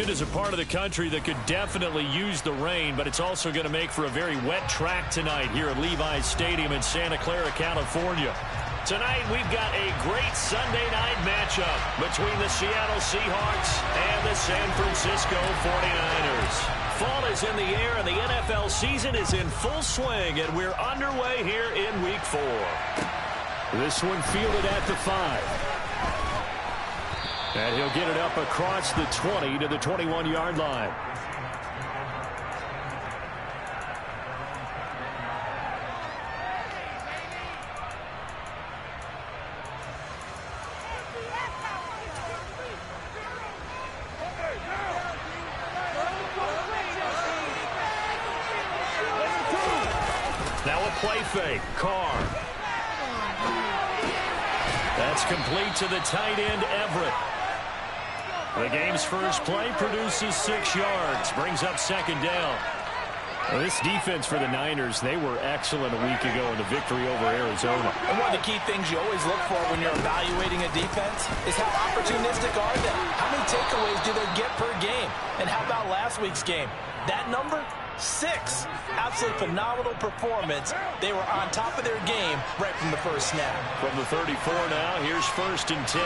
It is a part of the country that could definitely use the rain, but it's also going to make for a very wet track tonight here at Levi's Stadium in Santa Clara, California. Tonight, we've got a great Sunday night matchup between the Seattle Seahawks and the San Francisco 49ers. Fall is in the air, and the NFL season is in full swing, and we're underway here in Week 4. This one fielded at the 5. And he'll get it up across the 20 to the 21-yard line. Now a play fake. Carr. That's complete to the tight end, Everett. The game's first play produces 6 yards, brings up second down. Well, this defense for the Niners, they were excellent a week ago in the victory over Arizona. And one of the key things you always look for when you're evaluating a defense is how opportunistic are they? How many takeaways do they get per game? And how about last week's game? That number? 6. Absolutely phenomenal performance. They were on top of their game right from the first snap. From the 34 now, here's 1st and 10.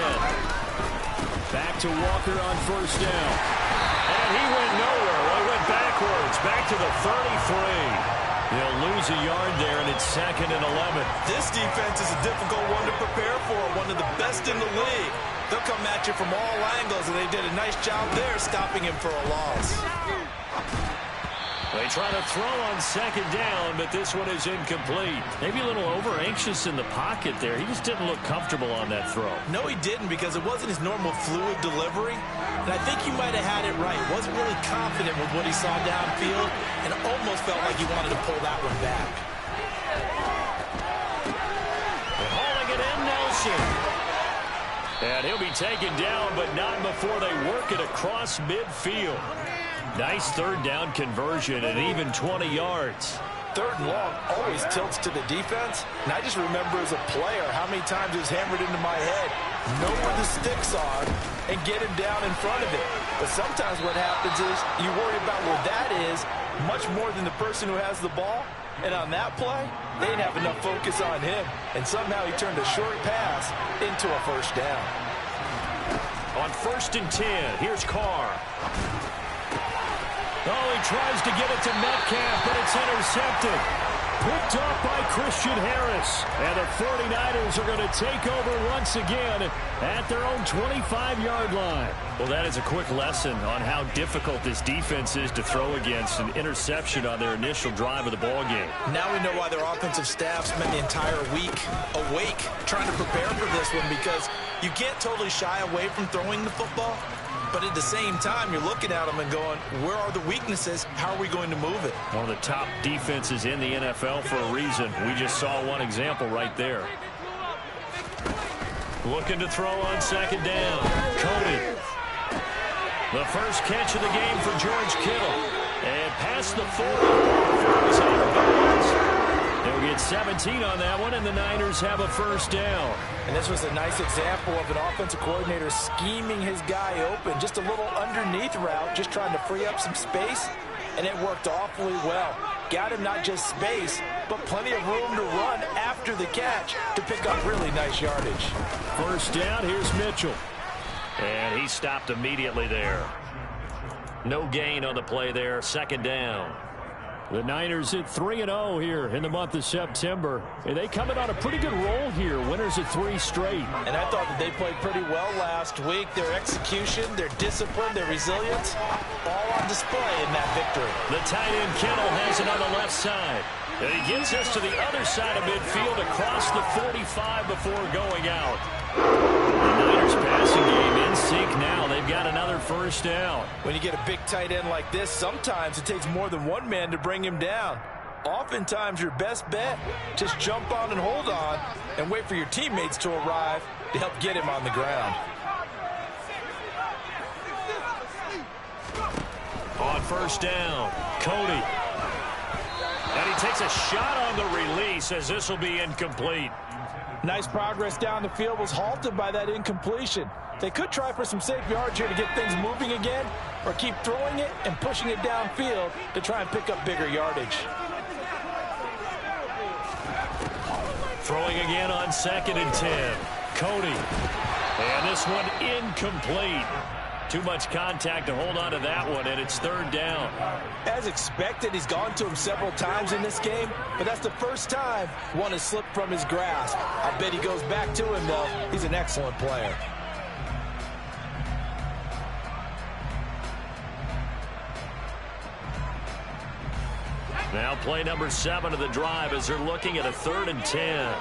Back to Walker on 1st down. And he went nowhere. Well, he went backwards. Back to the 33. They'll lose a yard there, and it's 2nd and 11. This defense is a difficult one to prepare for. One of the best in the league. They'll come at you from all angles, and they did a nice job there stopping him for a loss. They try to throw on 2nd down, but this one is incomplete. Maybe a little over-anxious in the pocket there. He just didn't look comfortable on that throw. No, he didn't, because it wasn't his normal fluid delivery. And I think he might have had it right. Wasn't really confident with what he saw downfield, and almost felt like he wanted to pull that one back. They're hauling it in, Nelson. And he'll be taken down, but not before they work it across midfield. Nice 3rd down conversion and even 20 yards. 3rd and long always tilts to the defense. And I just remember as a player how many times it was hammered into my head. Know where the sticks are and get him down in front of it. But sometimes what happens is you worry about where that is much more than the person who has the ball. And on that play, they didn't have enough focus on him. And somehow he turned a short pass into a 1st down. On 1st and 10, here's Carr. Oh, he tries to get it to Metcalf, but it's intercepted. Picked off by Christian Harris. And the 49ers are going to take over once again at their own 25-yard line. Well, that is a quick lesson on how difficult this defense is to throw against. An interception on their initial drive of the ball game. Now we know why their offensive staff spent the entire week awake trying to prepare for this one, because you can't totally shy away from throwing the football. But at the same time, you're looking at them and going, where are the weaknesses? How are we going to move it? One of the top defenses in the NFL for a reason. We just saw one example right there. Looking to throw on 2nd down. Cody. The first catch of the game for George Kittle. And past the 40. They'll get 17 on that one, and the Niners have a 1st down. And this was a nice example of an offensive coordinator scheming his guy open. Just a little underneath route, just trying to free up some space, and it worked awfully well. Got him not just space, but plenty of room to run after the catch to pick up really nice yardage. 1st down, here's Mitchell. And he stopped immediately there. No gain on the play there, 2nd down. The Niners at 3-0 here in the month of September. And they coming on a pretty good roll here. Winners of 3 straight. And I thought that they played pretty well last week. Their execution, their discipline, their resilience, all on display in that victory. The tight end Kittle has it on the left side. And he gets us to the other side of midfield across the 45 before going out. The Niners passing game in sync now. They've got another 1st down. When you get a big tight end like this, sometimes it takes more than one man to bring him down. Oftentimes your best bet, just jump on and hold on and wait for your teammates to arrive to help get him on the ground. On 1st down, Cody. And he takes a shot on the release as this will be incomplete. Nice progress down the field, was halted by that incompletion. They could try for some safe yards here to get things moving again, or keep throwing it and pushing it downfield to try and pick up bigger yardage. Throwing again on 2nd and 10. Cody. And this one incomplete. Too much contact to hold on to that one, and it's 3rd down. As expected, he's gone to him several times in this game, but that's the first time one has slipped from his grasp. I bet he goes back to him, though. He's an excellent player. Now play number 7 of the drive as they're looking at a 3rd and 10.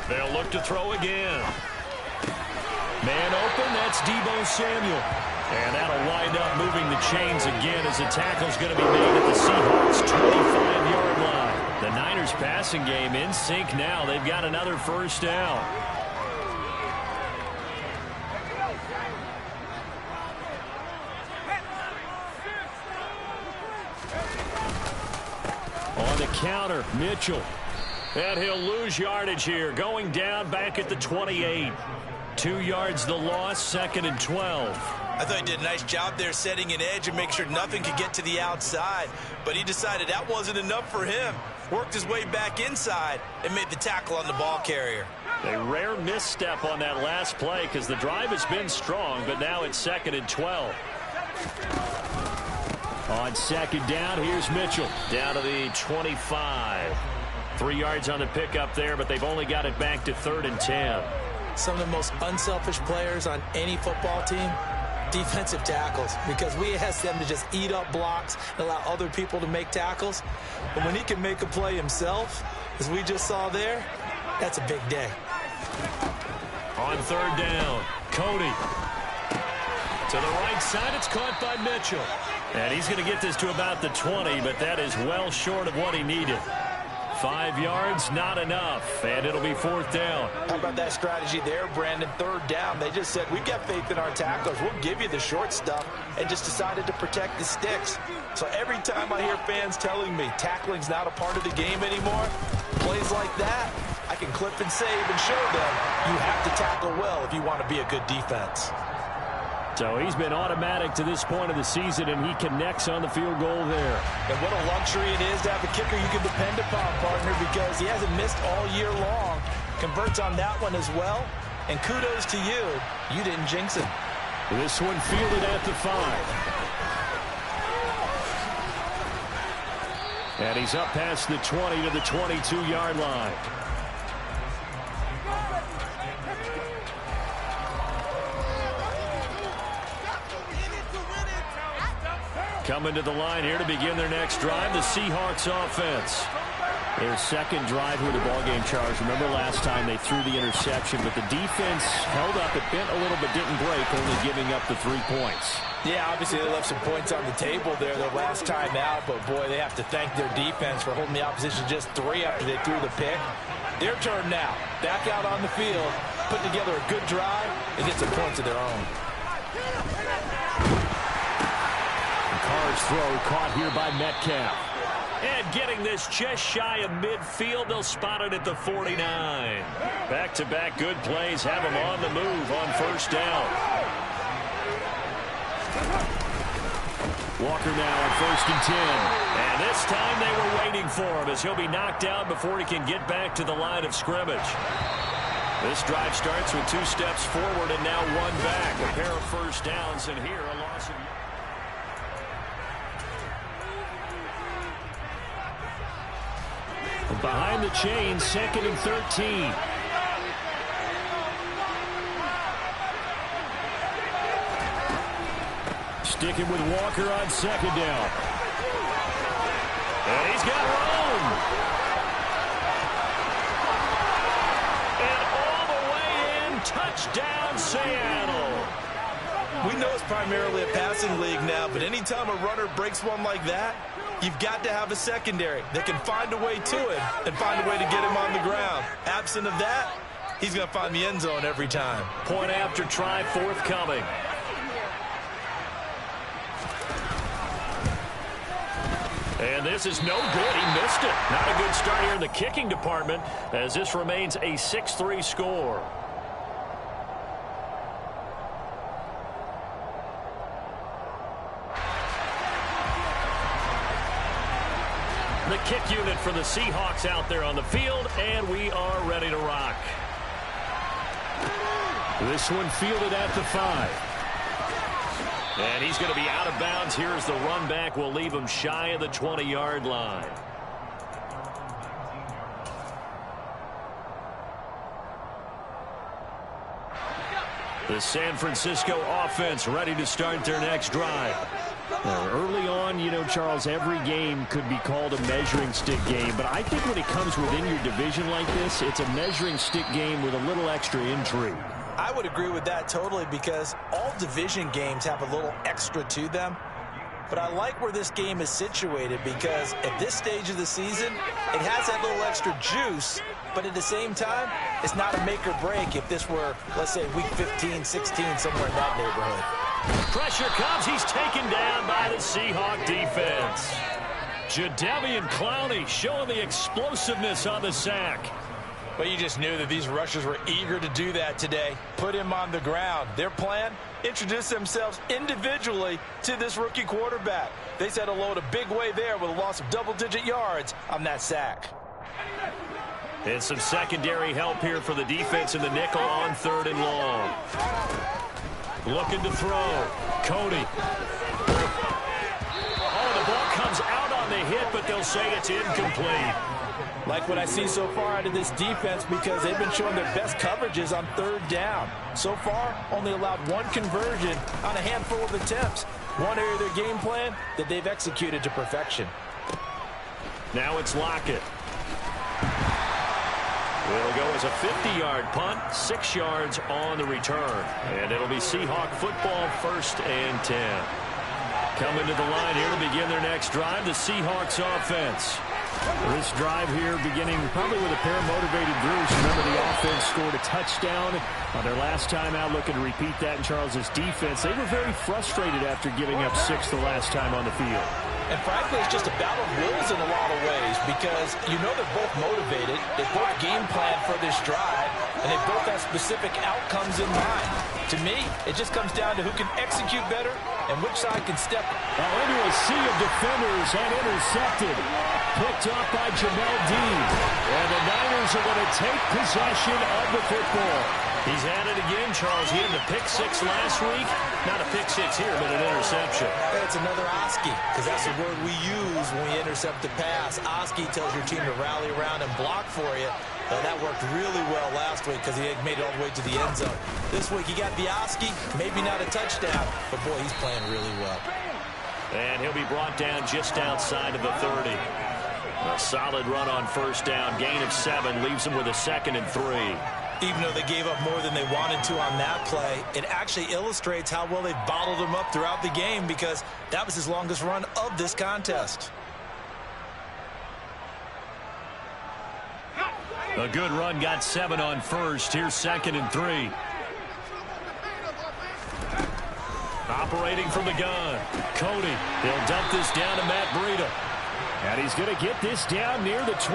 They'll look to throw again. Man open, that's Deebo Samuel. And that'll wind up moving the chains again as the tackle's going to be made at the Seahawks' 25-yard line. The Niners passing game in sync now. They've got another 1st down. On the counter, Mitchell. And he'll lose yardage here, going down back at the 28. 2 yards the loss, 2nd and 12. I thought he did a nice job there setting an edge and making sure nothing could get to the outside. But he decided that wasn't enough for him. Worked his way back inside and made the tackle on the ball carrier. A rare misstep on that last play because the drive has been strong, but now it's 2nd and 12. On 2nd down, here's Mitchell. Down to the 25. 3 yards on the pickup there, but they've only got it back to 3rd and 10. Some of the most unselfish players on any football team, defensive tackles, because we ask them to just eat up blocks and allow other people to make tackles. But when he can make a play himself, as we just saw there, that's a big day. On 3rd down, Cody. To the right side, it's caught by Mitchell. And he's going to get this to about the 20, but that is well short of what he needed. 5 yards, not enough, and it'll be 4th down. How about that strategy there, Brandon? 3rd down. They just said, we've got faith in our tacklers. We'll give you the short stuff, and just decided to protect the sticks. So every time I hear fans telling me tackling's not a part of the game anymore, plays like that, I can clip and save and show them you have to tackle well if you want to be a good defense. So he's been automatic to this point of the season, and he connects on the field goal there. And what a luxury it is to have a kicker you can depend upon, partner, because he hasn't missed all year long. Converts on that one as well. And kudos to you. You didn't jinx him. This one fielded at the 5. And he's up past the 20 to the 22-yard line. Coming to the line here to begin their next drive, the Seahawks offense. Their 2nd drive here, the ballgame charge. Remember last time they threw the interception, but the defense held up. It bent a little but didn't break, only giving up the 3 points. Yeah, obviously they left some points on the table there the last time out, but boy, they have to thank their defense for holding the opposition just 3 after they threw the pick. Their turn now. Back out on the field, put together a good drive, and get some points of their own. Carr's throw caught here by Metcalf. And getting this just shy of midfield, they'll spot it at the 49. Back-to-back good plays have them on the move on 1st down. Walker now on 1st and 10. And this time they were waiting for him as he'll be knocked down before he can get back to the line of scrimmage. This drive starts with 2 steps forward and now 1 back. A pair of 1st downs, and here a loss of... Behind the chains, 2nd and 13. Sticking with Walker on 2nd down. And he's got room. And all the way in, touchdown Seattle. We know it's primarily a passing league now, but anytime a runner breaks one like that, you've got to have a secondary that can find a way to it and find a way to get him on the ground. Absent of that, he's going to find the end zone every time. Point after try forthcoming. And this is no good. He missed it. Not a good start here in the kicking department as this remains a 6-3 score. The kick unit for the Seahawks out there on the field, and we are ready to rock. This one fielded at the 5. And he's going to be out of bounds. Here's the run back. Will leave him shy of the 20-yard line. The San Francisco offense ready to start their next drive. Early on, you know, Charles, every game could be called a measuring stick game. But I think when it comes within your division like this, it's a measuring stick game with a little extra intrigue. I would agree with that totally because all division games have a little extra to them. But I like where this game is situated because at this stage of the season, it has that little extra juice. But at the same time, it's not a make or break if this were, let's say, week 15, 16, somewhere in that neighborhood. Pressure comes. He's taken down by the Seahawk defense. Jadeveon Clowney showing the explosiveness on the sack. But you just knew that these rushers were eager to do that today. Put him on the ground. Their plan, introduce themselves individually to this rookie quarterback. They said hello to Big Way there with a loss of double-digit yards on that sack. And some secondary help here for the defense in the nickel on 3rd and long. Looking to throw. Cody. Oh, the ball comes out on the hit, but they'll say it's incomplete. Like what I see so far out of this defense because they've been showing their best coverages on 3rd down. So far, only allowed 1 conversion on a handful of attempts. One area of their game plan that they've executed to perfection. Now it's Lockett. It'll go as a 50-yard punt, 6 yards on the return. And it'll be Seahawk football, 1st and 10. Coming to the line here to begin their next drive, the Seahawks offense. This drive here beginning probably with a pair of motivated groups. Remember, the offense scored a touchdown on their last time out, looking to repeat that in Charles's defense. They were very frustrated after giving up 6 the last time on the field. And frankly, it's just a battle of wills in a lot of ways because you know they're both motivated. They both game plan for this drive, and they both have specific outcomes in mind. To me, it just comes down to who can execute better and which side can step into a sea of defenders and intercepted. Picked up by Jamel Dean. And the Niners are going to take possession of the football. He's at it again, Charles. He had a pick-6 last week. Not a pick-6 here, but an interception. It's another Oski, because that's the word we use when we intercept a pass. Oski tells your team to rally around and block for you. That worked really well last week because he had made it all the way to the end zone. This week he got the Oski, maybe not a touchdown, but boy, he's playing really well. And he'll be brought down just outside of the 30. A solid run on 1st down. Gain of 7 leaves him with a 2nd and 3. Even though they gave up more than they wanted to on that play, it actually illustrates how well they bottled him up throughout the game because that was his longest run of this contest. A good run, got 7 on 1st. Here's 2nd and 3. Operating from the gun. Cody. He'll dump this down to Matt Breida. And he's going to get this down near the 25.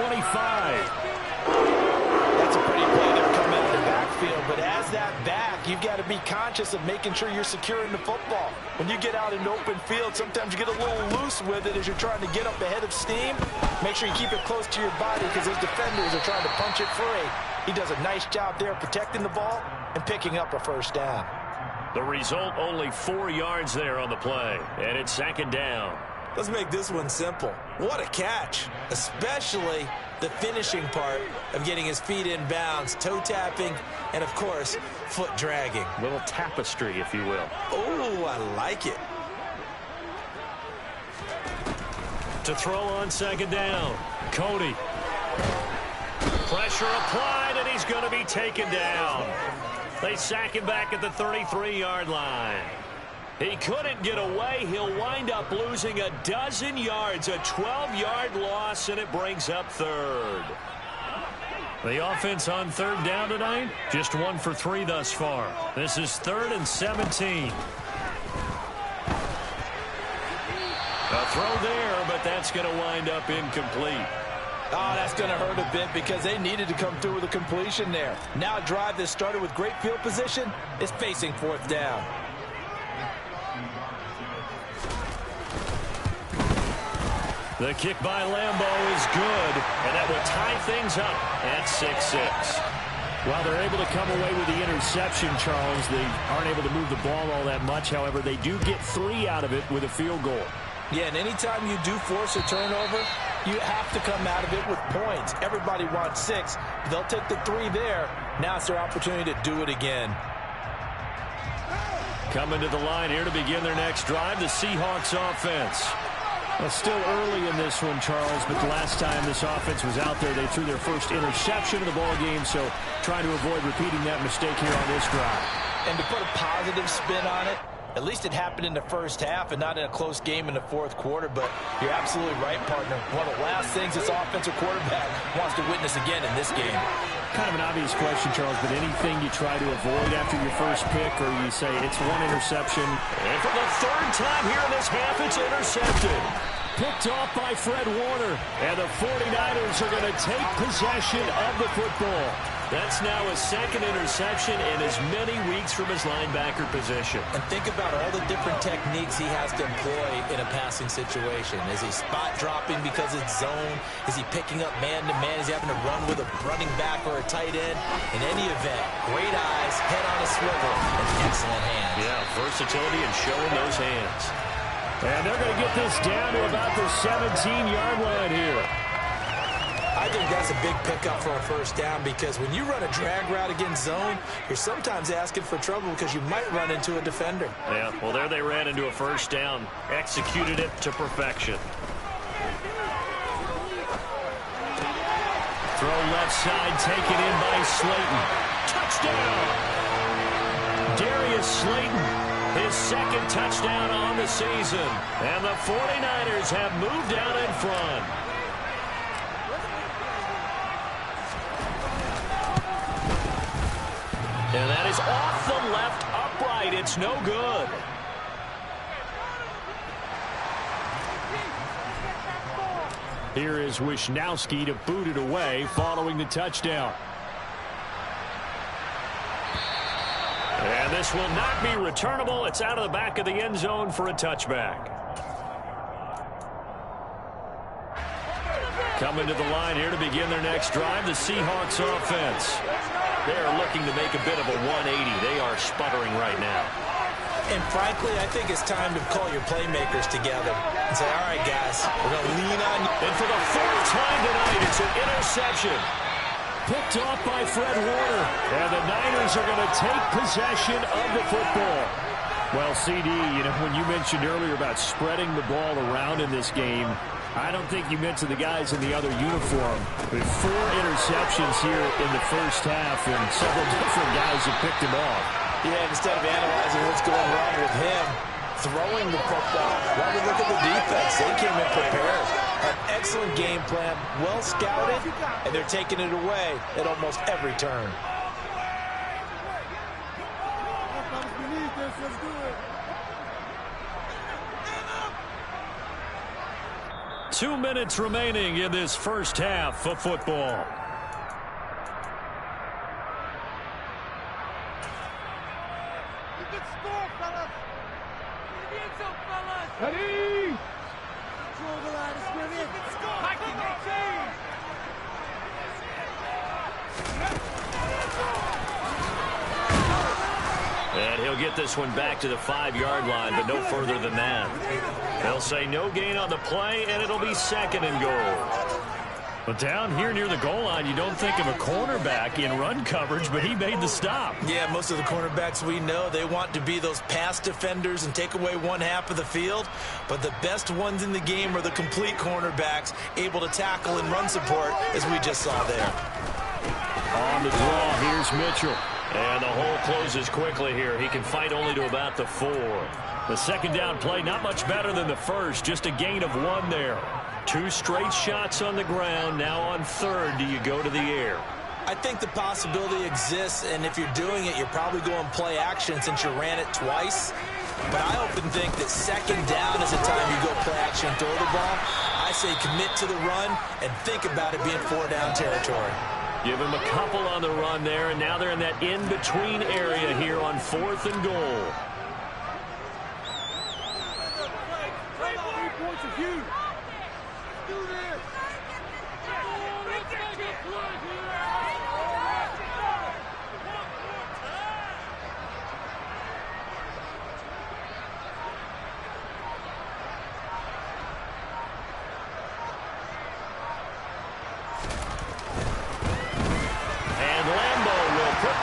That's a pretty play there coming out of the backfield. But as that back, you've got to be conscious of making sure you're securing the football. When you get out in open field, sometimes you get a little loose with it as you're trying to get up ahead of steam. Make sure you keep it close to your body because those defenders are trying to punch it free. He does a nice job there protecting the ball and picking up a 1st down. The result, only 4 yards there on the play. And it's 2nd down. Let's make this one simple. What a catch, especially the finishing part of getting his feet in bounds, toe tapping, and of course, foot dragging. A little tapestry, if you will. Oh, I like it. To throw on 2nd down, Cody. Pressure applied, and he's going to be taken down. They sack him back at the 33-yard line. He couldn't get away. He'll wind up losing a dozen yards, a 12-yard loss, and it brings up 3rd. The offense on 3rd down tonight, just 1 for 3 thus far. This is 3rd and 17. A throw there, but but that's going to wind up incomplete. Oh, that's going to hurt a bit because they needed to come through with a completion there. Now a drive that started with great field position is facing fourth down. The kick by Lambeau is good, and that will tie things up at 6-6. Well, they're able to come away with the interception, Charles. They aren't able to move the ball all that much. However, they do get 3 out of it with a field goal. Yeah, and anytime you do force a turnover, you have to come out of it with points. Everybody wants 6. They'll take the 3 there. Now it's their opportunity to do it again. Coming to the line here to begin their next drive, the Seahawks offense. Well, still early in this one, Charles, but the last time this offense was out there, they threw their first interception of the ball game, so trying to avoid repeating that mistake here on this drive. And to put a positive spin on it, at least it happened in the first half and not in a close game in the fourth quarter, but you're absolutely right, partner. One of the last things this offensive quarterback wants to witness again in this game. Kind of an obvious question, Charles, but anything you try to avoid after your first pick, or you say it's one interception? And for the 3rd time here in this half, it's intercepted. Picked off by Fred Warner. And the 49ers are going to take possession of the football. That's now a 2nd interception in as many weeks from his linebacker position. And think about all the different techniques he has to employ in a passing situation. Is he spot dropping because it's zone? Is he picking up man-to-man? Is he having to run with a running back or a tight end? In any event, great eyes, head on a swivel, and excellent hands. Yeah, versatility and showing those hands. And they're going to get this down to about the 17-yard line here. I think that's a big pickup for a first down because when you run a drag route against zone, you're sometimes asking for trouble because you might run into a defender. Yeah, well, there they ran into a first down, executed it to perfection. Throw left side, taken in by Slayton. Touchdown! Darius Slayton, his 2nd touchdown on the season. And the 49ers have moved out in front. And that is off the left upright. It's no good. Here is Wisnowski to boot it away following the touchdown. And this will not be returnable. It's out of the back of the end zone for a touchback. Coming to the line here to begin their next drive, the Seahawks offense. They're looking to make a bit of a 180. They are sputtering right now. And frankly, I think it's time to call your playmakers together and say, all right, guys, we're going to lean on you. And for the 4th time tonight, it's an interception. Picked off by Fred Warner. And the Niners are going to take possession of the football. Well, CD, you know, when you mentioned earlier about spreading the ball around in this game, I don't think you meant to the guys in the other uniform. With 4 interceptions here in the first half, and several different guys have picked him off. Yeah, instead of analyzing what's going wrong with him, throwing the football, why don't we look at the defense? They came in prepared. An excellent game plan, well scouted, and they're taking it away at almost every turn. 2 minutes remaining in this first half of football. Ready? And he'll get this one back to the 5-yard line, but no further than that. They'll say no gain on the play, and it'll be 2nd and goal. But down here near the goal line, you don't think of a cornerback in run coverage, but he made the stop. Yeah, most of the cornerbacks we know, they want to be those pass defenders and take away one half of the field. But the best ones in the game are the complete cornerbacks, able to tackle and run support, as we just saw there. On the draw, here's Mitchell. And the hole closes quickly here. He can fight only to about the 4. The 2nd down play, not much better than the first, just a gain of 1 there. 2 straight shots on the ground. Now on 3rd, do you go to the air? I think the possibility exists, and if you're doing it, you're probably going play action since you ran it twice. But I often think that second down is a time you go play action and throw the ball. I say commit to the run and think about it being 4-down territory. Give him a couple on the run there, and now they're in that in-between area here on 4th and goal.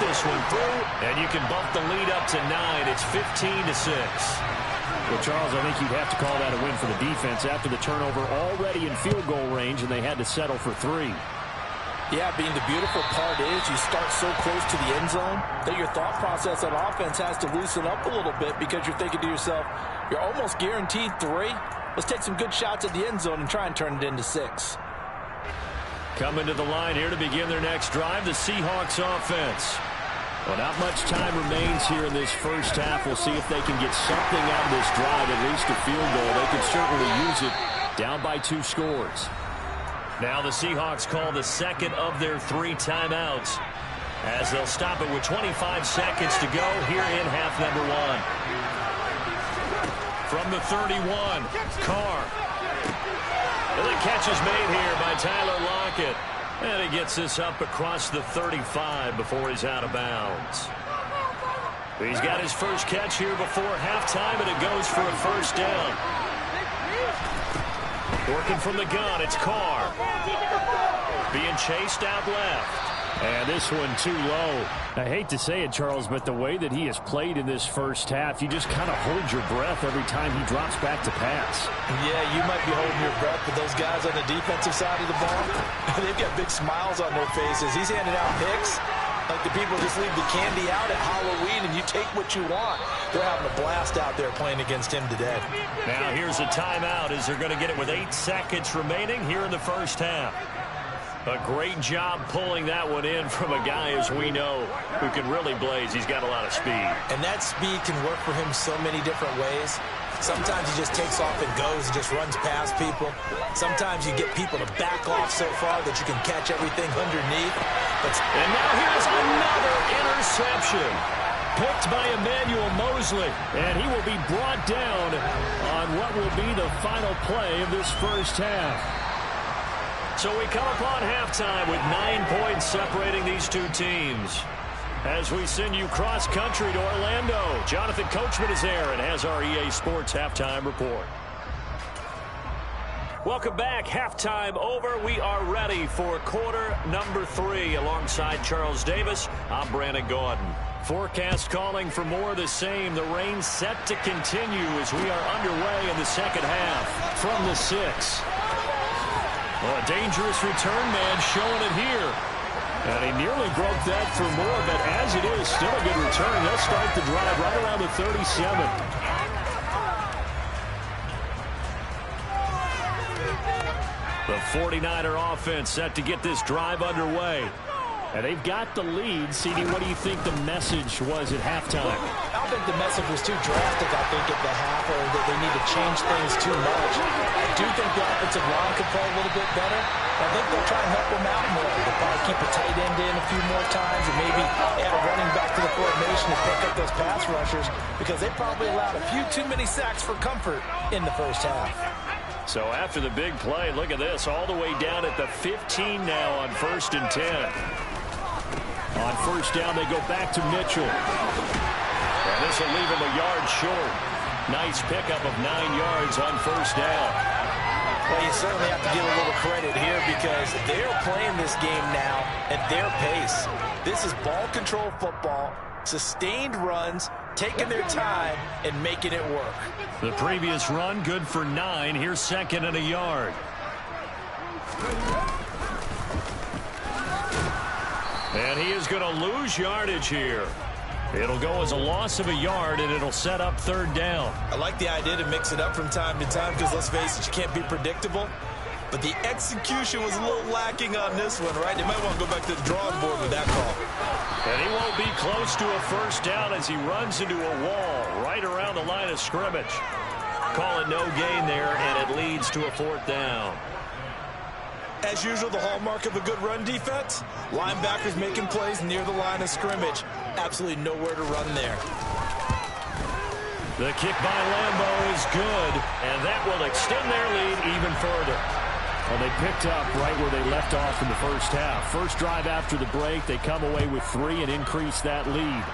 This one through, and you can bump the lead up to 9. It's 15-6. Well, Charles, I think you'd have to call that a win for the defense after the turnover already in field goal range, and they had to settle for 3. Yeah, Bean, the beautiful part is you start so close to the end zone that your thought process on offense has to loosen up a little bit because you're thinking to yourself, you're almost guaranteed 3. Let's take some good shots at the end zone and try and turn it into 6. Coming to the line here to begin their next drive, the Seahawks offense. Well, not much time remains here in this first half. We'll see if they can get something out of this drive, at least a field goal. They can certainly use it, down by 2 scores. Now the Seahawks call the second of their 3 timeouts, as they'll stop it with 25 seconds to go here in half number 1. From the 31, Carr. And the catch is made here by Tyler Lockett. And he gets this up across the 35 before he's out of bounds. He's got his first catch here before halftime, and it goes for a first down. Working from the gun, it's Carr. Being chased out left. And this one too low. I hate to say it, Charles, but the way that he has played in this first half, you just kind of hold your breath every time he drops back to pass. Yeah, you might be holding your breath, but those guys on the defensive side of the ball, they've got big smiles on their faces. He's handing out picks like the people just leave the candy out at Halloween and you take what you want. They're having a blast out there playing against him today. Now here's a timeout as they're going to get it with 8 seconds remaining here in the first half. A great job pulling that one in from a guy, as we know, who can really blaze. He's got a lot of speed. And that speed can work for him so many different ways. Sometimes he just takes off and goes and just runs past people. Sometimes you get people to back off so far that you can catch everything underneath. And now here's another interception. Picked by Emmanuel Mosley. And he will be brought down on what will be the final play of this first half. So we come upon halftime with 9 points separating these two teams. As we send you cross-country to Orlando, Jonathan Coachman is there and has our EA Sports halftime report. Welcome back. Halftime over. We are ready for quarter number 3. Alongside Charles Davis, I'm Brandon Gordon. Forecast calling for more of the same. The rain set to continue as we are underway in the second half. From the 6. Well, a dangerous return man showing it here. And he nearly broke that for more, but as it is, still a good return. They'll start the drive right around the 37. The 49er offense set to get this drive underway. And they've got the lead. CD, what do you think the message was at halftime? I don't think the message was too drastic, I think, at the half, or that they need to change things too much. I do think the offensive line could play a little bit better. I think they'll try and help them out more. They'll probably keep a tight end in a few more times and maybe add a running back to the formation to pick up those pass rushers because they probably allowed a few too many sacks for comfort in the first half. So after the big play, look at this, all the way down at the 15 now on 1st and 10. On first down, they go back to Mitchell. And this will leave him a yard short. Nice pickup of 9 yards on first down. Well, you certainly have to give a little credit here because they're playing this game now at their pace. This is ball control football, sustained runs, taking their time and making it work. The previous run, good for 9. Here's 2nd and a yard. And he is going to lose yardage here. It'll go as a loss of a yard, and it'll set up 3rd down. I like the idea to mix it up from time to time because, let's face it, you can't be predictable. But the execution was a little lacking on this one, right? They might want to go back to the drawing board with that call. And he won't be close to a first down as he runs into a wall right around the line of scrimmage. Call it no gain there, and it leads to a fourth down. As usual, the hallmark of a good run defense, linebackers making plays near the line of scrimmage. Absolutely nowhere to run there. The kick by Lambeau is good, and that will extend their lead even further. Well, they picked up right where they left off in the first half. First drive after the break, they come away with 3 and increase that lead.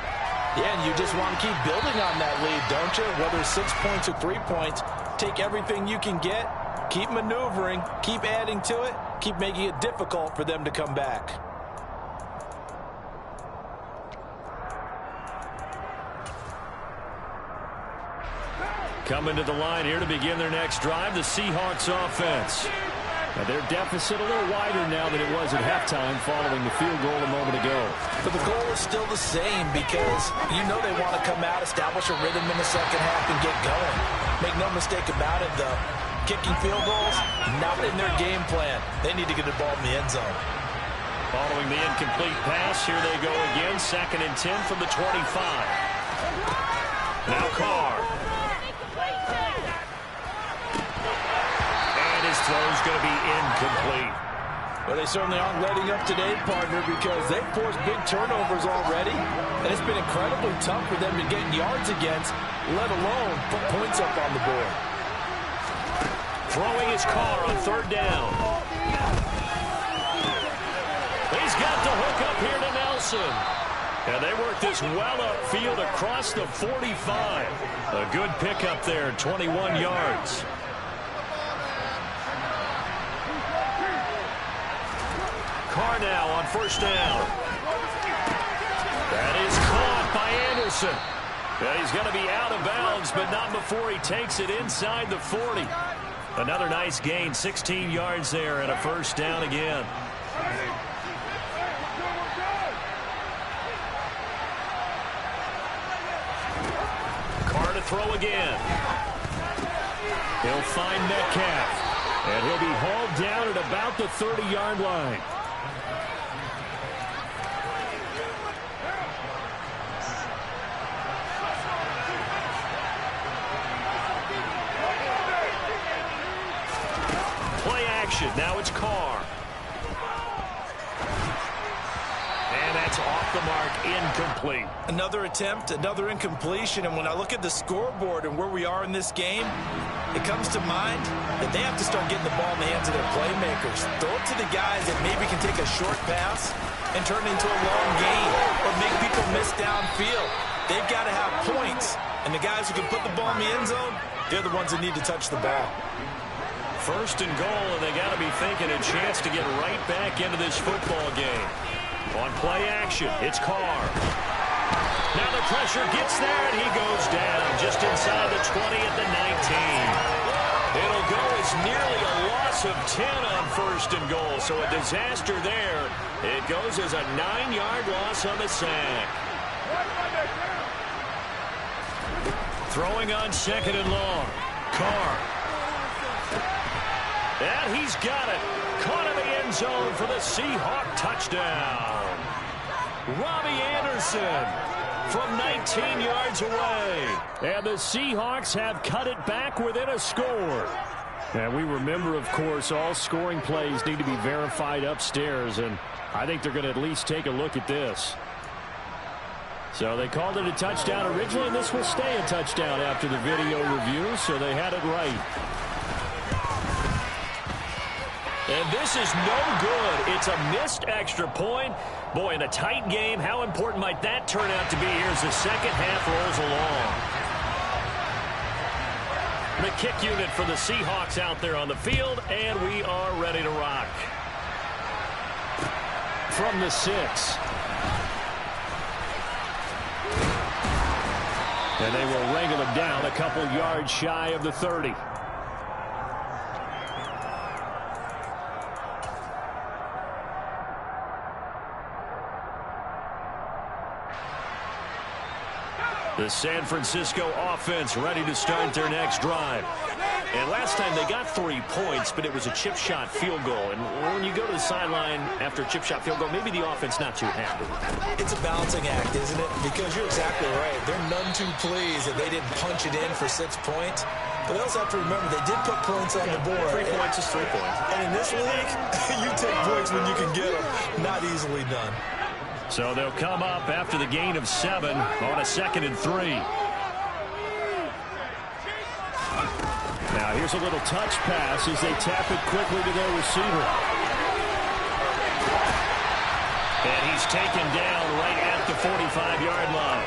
Yeah, and you just want to keep building on that lead, don't you? Whether it's 6 points or 3 points, take everything you can get, keep maneuvering, keep adding to it, keep making it difficult for them to come back. Coming to the line here to begin their next drive, the Seahawks offense. Now their deficit a little wider now than it was at halftime following the field goal a moment ago. But the goal is still the same because you know they want to come out, establish a rhythm in the second half, and get going. Make no mistake about it, though. Kicking field goals, not in their game plan. They need to get the ball in the end zone. Following the incomplete pass, here they go again. 2nd and 10 from the 25. Now Carr. And his throw's going to be incomplete. Well, they certainly aren't letting up today, partner, because they've forced big turnovers already. And it's been incredibly tough for them to get yards against, let alone put points up on the board. Throwing his Carr on 3rd down. He's got the hook up here to Nelson. And they work this well upfield across the 45. A good pickup there, 21 yards. Carr now on 1st down. That is caught by Anderson. And he's going to be out of bounds, but not before he takes it inside the 40. Another nice gain, 16 yards there, and a 1st down again. Carr to throw again. He'll find Metcalf, and he'll be hauled down at about the 30-yard line. Now it's Carr. And that's off the mark, incomplete. Another attempt, another incompletion, and when I look at the scoreboard and where we are in this game, it comes to mind that they have to start getting the ball in the hands of their playmakers. Throw it to the guys that maybe can take a short pass and turn it into a long gain or make people miss downfield. They've got to have points, and the guys who can put the ball in the end zone, they're the ones that need to touch the ball. 1st and goal, and they got to be thinking a chance to get right back into this football game. On play action, it's Carr. Now the pressure gets there, and he goes down just inside the 20 at the 19. It'll go as nearly a loss of 10 on 1st and goal, so a disaster there. It goes as a 9-yard loss on the sack. Throwing on 2nd and long. Carr. And he's got it. Caught in the end zone for the Seahawk touchdown. Robbie Anderson from 19 yards away. And the Seahawks have cut it back within a score. And we remember, of course, all scoring plays need to be verified upstairs. And I think they're going to at least take a look at this. So they called it a touchdown originally, and this will stay a touchdown after the video review, so they had it right. And this is no good. It's a missed extra point. Boy, in a tight game, how important might that turn out to be here as the second half rolls along? The kick unit for the Seahawks out there on the field, and we are ready to rock. From the 6. And they will wrangle him down a couple yards shy of the 30. The San Francisco offense ready to start their next drive. And last time they got 3 points, but it was a chip shot field goal. And when you go to the sideline after a chip shot field goal, maybe the offense not too happy. It's a balance balancing act, isn't it? Because you're exactly right. They're none too pleased that they didn't punch it in for 6 points. But they also have to remember they did put points on the board. 3 points is 3 points. And in this league, you take points when you can get them. Not easily done. So they'll come up after the gain of 7 on a 2nd and 3. Now here's a little touch pass as they tap it quickly to their receiver. And he's taken down right at the 45-yard line.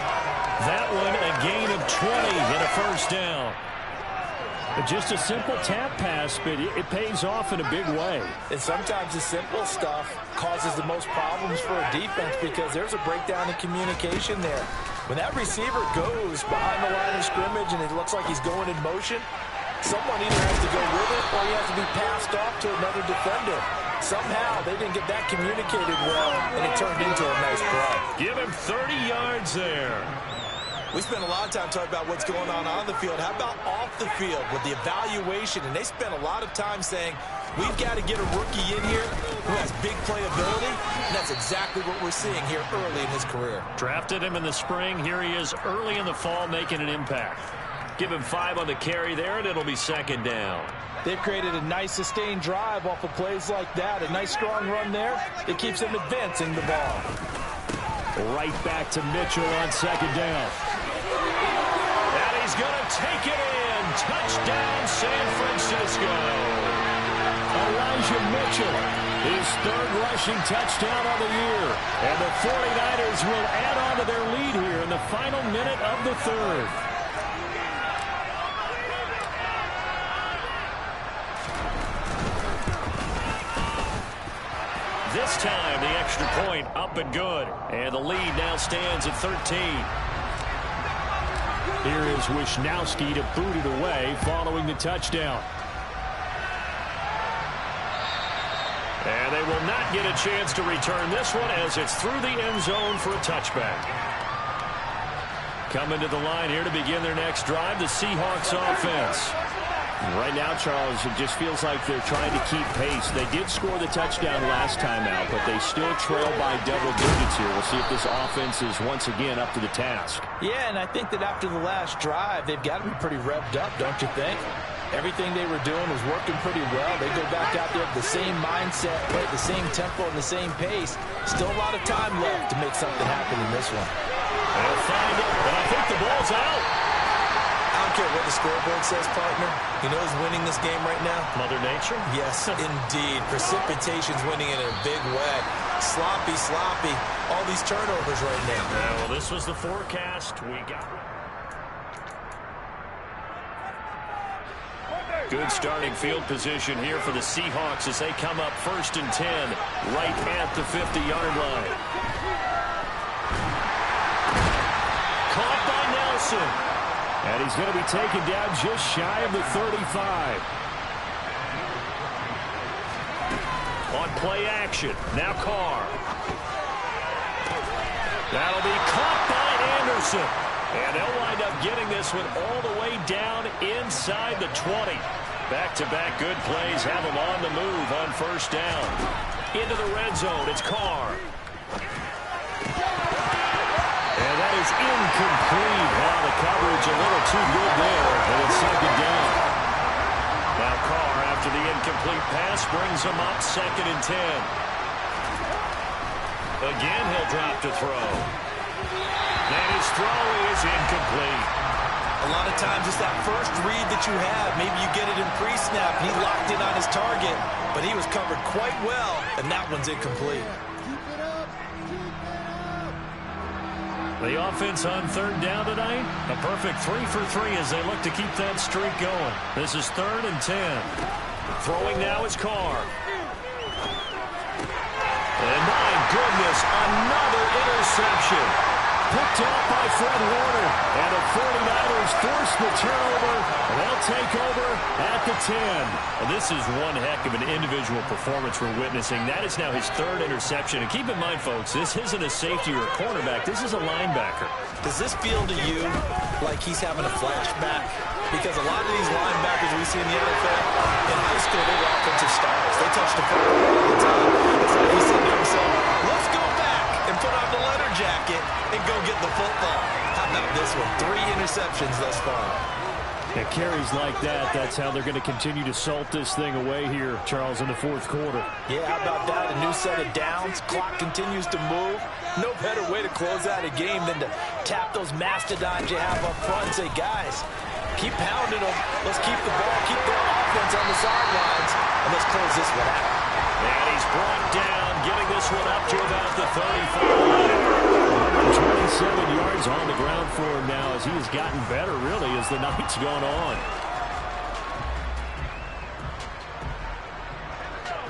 That one a gain of 20 and a first down. But just a simple tap pass, but it pays off in a big way. And sometimes the simple stuff causes the most problems for a defense because there's a breakdown in communication there. When that receiver goes behind the line of scrimmage and it looks like he's going in motion, someone either has to go with it or he has to be passed off to another defender. Somehow they didn't get that communicated well, and it turned into a nice play. Give him 30 yards there. We spent a lot of time talking about what's going on the field. How about off the field with the evaluation? And they spent a lot of time saying, we've got to get a rookie in here who has big playability. And that's exactly what we're seeing here early in his career. Drafted him in the spring. Here he is early in the fall making an impact. Give him 5 on the carry there, and it'll be 2nd down. They've created a nice sustained drive off of plays like that. A nice strong run there. It keeps them advancing the ball. Right back to Mitchell on 2nd down. And he's going to take it in. Touchdown, San Francisco. Elijah Mitchell, his 3rd rushing touchdown of the year. And the 49ers will add on to their lead here in the final minute of the 3rd. This time, the extra point up and good. And the lead now stands at 13. Here is Wisnowski to boot it away following the touchdown. And they will not get a chance to return this one as it's through the end zone for a touchback. Coming to the line here to begin their next drive, the Seahawks offense. Right now, Charles, it just feels like they're trying to keep pace. They did score the touchdown last time out, but they still trail by double digits here. We'll see if this offense is once again up to the task. Yeah, and I think that after the last drive, they've got to be pretty revved up, don't you think? Everything they were doing was working pretty well. They go back out there with the same mindset, right, the same tempo and the same pace. Still a lot of time left to make something happen in this one. They'll find it, but I think the ball's out. I don't care what the scoreboard says, partner. You know who's winning this game right now? Mother Nature? Yes, indeed. Precipitation's winning it in a big way. Sloppy, sloppy. All these turnovers right now. Yeah, well, this was the forecast. We got good starting field position here for the Seahawks as they come up 1st and 10 right at the 50-yard line. Caught by Nelson. And he's going to be taken down just shy of the 35. On play action. Now Carr. That'll be caught by Anderson. And they'll wind up getting this one all the way down inside the 20. Back-to-back good plays have them on the move on 1st down. Into the red zone. It's Carr. And that is incomplete. Wow, the coverage a little too good there. And it's 2nd down. Now Carr, after the incomplete pass, brings him up 2nd and 10. Again, he'll drop to throw. And his throw is incomplete. A lot of times it's that first read that you have. Maybe you get it in pre-snap. He locked in on his target, but he was covered quite well, and that one's incomplete. The offense on 3rd down tonight, a perfect 3 for 3 as they look to keep that streak going. This is 3rd and 10. Throwing now is Carr. And my goodness, another interception. Picked up by Fred Warner. And the 49ers force the turnover. And they'll take over at the 10. And this is one heck of an individual performance we're witnessing. That is now his 3rd interception. And keep in mind, folks, this isn't a safety or a cornerback. This is a linebacker. Does this feel to you like he's having a flashback? Because a lot of these linebackers we see in the NFL, in high school, they were offensive stars. They touched the football all the time. It's like he said to himself, let's go back and put on the leather jacket the football. How about this one? 3 interceptions thus far. And carries like that, that's how they're going to continue to salt this thing away here, Charles, in the fourth quarter. Yeah, how about that? A new set of downs. Clock continues to move. No better way to close out a game than to tap those mastodons you have up front and say, guys, keep pounding them. Let's keep the ball, keep their offense on the sidelines, and let's close this one out. And he's brought down, getting this one up to about the 35. 27 yards on the ground for him now as he has gotten better, really, as the night's gone on.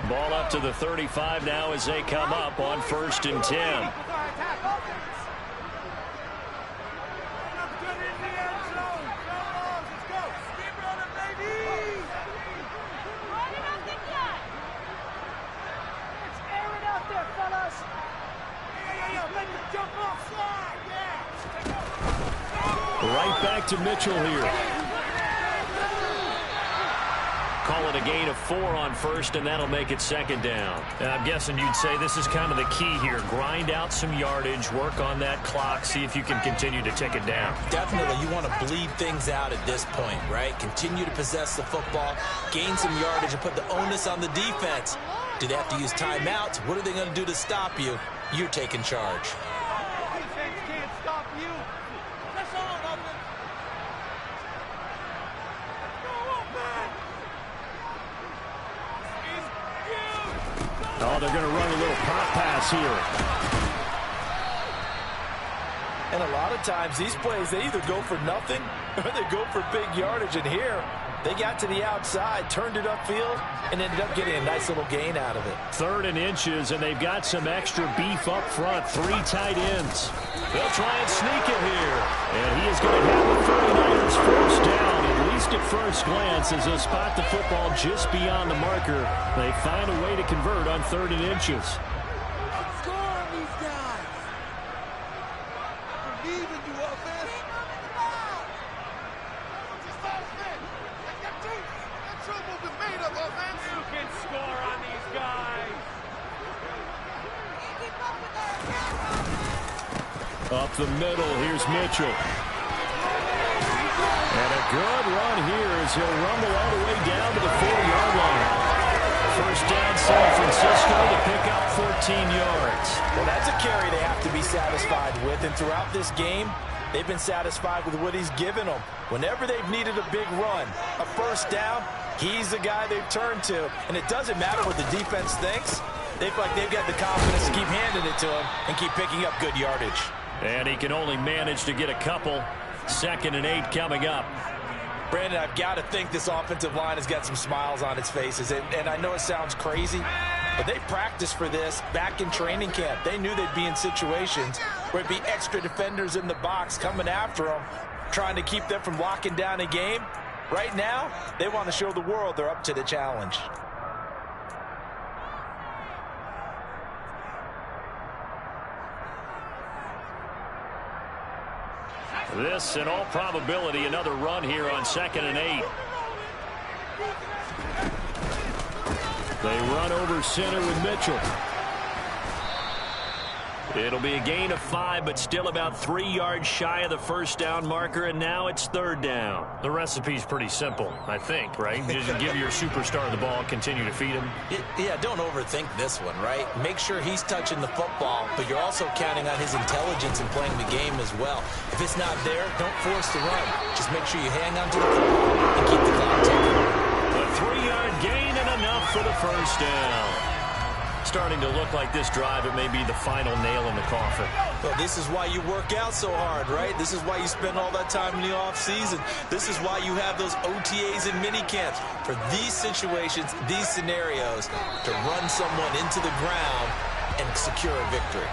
Ball up to the 35 now as they come up on 1st and 10. Right back to Mitchell here. Call it a gain of 4 on 1st, and that'll make it 2nd down. And I'm guessing you'd say this is kind of the key here. Grind out some yardage, work on that clock, see if you can continue to tick it down. Definitely, you want to bleed things out at this point, right? Continue to possess the football, gain some yardage, and put the onus on the defense. Do they have to use timeouts? What are they going to do to stop you? You're taking charge. Defense can't stop you. Press on, offense. Oh, they're going to run a little pop pass here. And a lot of times, these plays, they either go for nothing or they go for big yardage. And here, they got to the outside, turned it upfield, and ended up getting a nice little gain out of it. 3rd and inches, and they've got some extra beef up front. 3 tight ends. They'll try and sneak it here. And he is going to have the 49ers first down, at least at first glance, as they'll spot the football just beyond the marker. They find a way to convert on 3rd and inches. Score on these guys. I believe in you, offense. You can score on these guys. Up the middle, here's Mitchell. And a good run here as he'll rumble all the way down to the 4-yard line. First down, San Francisco to pick up 14 yards. Well, that's a carry they have to be satisfied with. And throughout this game, they've been satisfied with what he's given them. Whenever they've needed a big run, a first down, he's the guy they've turned to. And it doesn't matter what the defense thinks. They feel like they've got the confidence to keep handing it to him and keep picking up good yardage. And he can only manage to get a couple. 2nd and 8 coming up. Brandon, I've got to think this offensive line has got some smiles on its faces. And I know it sounds crazy, but they practiced for this back in training camp. They knew they'd be in situations where it'd be extra defenders in the box coming after them, trying to keep them from locking down a game. Right now, they want to show the world they're up to the challenge. This, in all probability, another run here on 2nd and 8. They run over center with Mitchell. It'll be a gain of 5, but still about 3 yards shy of the first down marker, and now it's 3rd down. The recipe's pretty simple, I think, right? Just give your superstar the ball, continue to feed him. Yeah, don't overthink this one, right? Make sure he's touching the football, but you're also counting on his intelligence in playing the game as well. If it's not there, don't force the run. Just make sure you hang on to the football and keep the clock ticking. A 3-yard gain and enough for the first down. Starting to look like this drive, it may be the final nail in the coffin. Well, this is why you work out so hard, right? This is why you spend all that time in the offseason. This is why you have those OTAs and mini camps. For these situations, these scenarios, to run someone into the ground and secure a victory.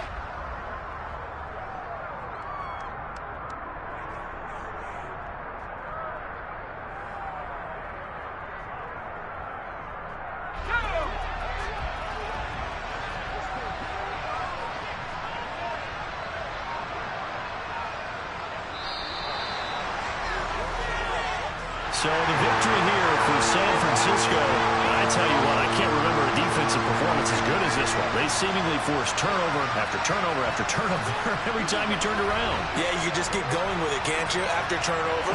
So the victory here for San Francisco. I tell you what, I can't remember a defensive performance as good as this one. They seemingly forced turnover after turnover after turnover every time you turned around. Yeah, you just keep going with it, can't you? After turnover.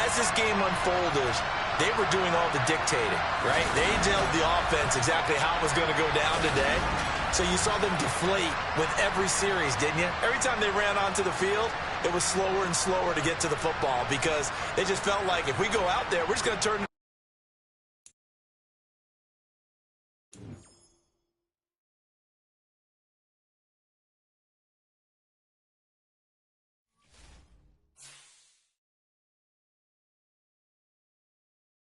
As this game unfolded, they were doing all the dictating, right? They told the offense exactly how it was going to go down today. So you saw them deflate with every series, didn't you? Every time they ran onto the field, it was slower and slower to get to the football because they just felt like if we go out there, we're just going to turn